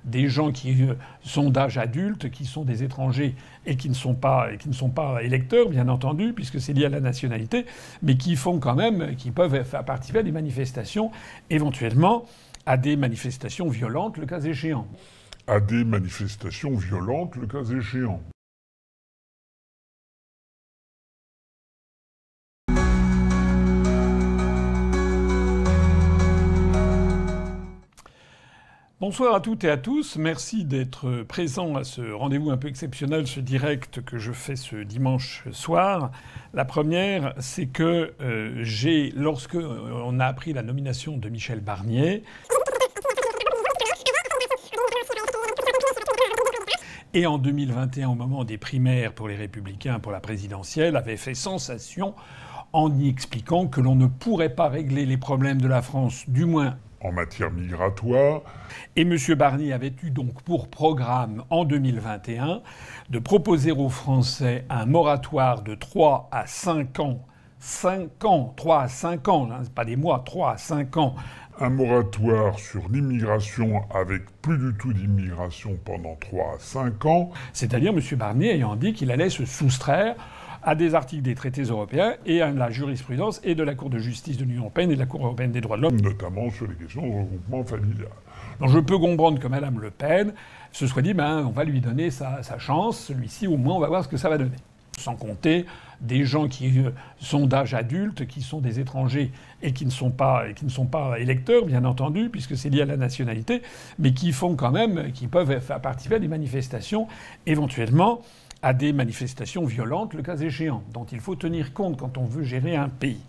des gens qui sont d'âge adulte, qui sont des étrangers et qui ne sont pas électeurs, bien entendu, puisque c'est lié à la nationalité, mais qui font quand même, qui peuvent participer à des manifestations, éventuellement à des manifestations violentes, le cas échéant. À des manifestations violentes, le cas échéant. Bonsoir à toutes et à tous. Merci d'être présents à ce rendez-vous un peu exceptionnel, ce direct que je fais ce dimanche soir. La première, c'est que lorsque on a appris la nomination de Michel Barnier, et en 2021, au moment des primaires pour les Républicains pour la présidentielle, avait fait sensation en y expliquant que l'on ne pourrait pas régler les problèmes de la France, du moins en matière migratoire. Et M. Barnier avait eu donc pour programme en 2021 de proposer aux Français un moratoire de 3 à 5 ans. 5 ans, 3 à 5 ans, hein, c'est pas des mois, 3 à 5 ans. Un moratoire sur l'immigration avec plus du tout d'immigration pendant 3 à 5 ans. C'est-à-dire M. Barnier ayant dit qu'il allait se soustraire à des articles des traités européens et à la jurisprudence et de la Cour de justice de l'Union européenne et de la Cour européenne des droits de l'homme. Notamment sur les questions de regroupement familial. Donc je peux comprendre que Mme Le Pen se soit dit on va lui donner sa chance, celui-ci au moins on va voir ce que ça va donner. Sans compter des gens qui sont d'âge adulte, qui sont des étrangers et qui ne sont pas électeurs, bien entendu, puisque c'est lié à la nationalité, mais qui font quand même, qui peuvent participer à des manifestations, éventuellement à des manifestations violentes, le cas échéant, dont il faut tenir compte quand on veut gérer un pays.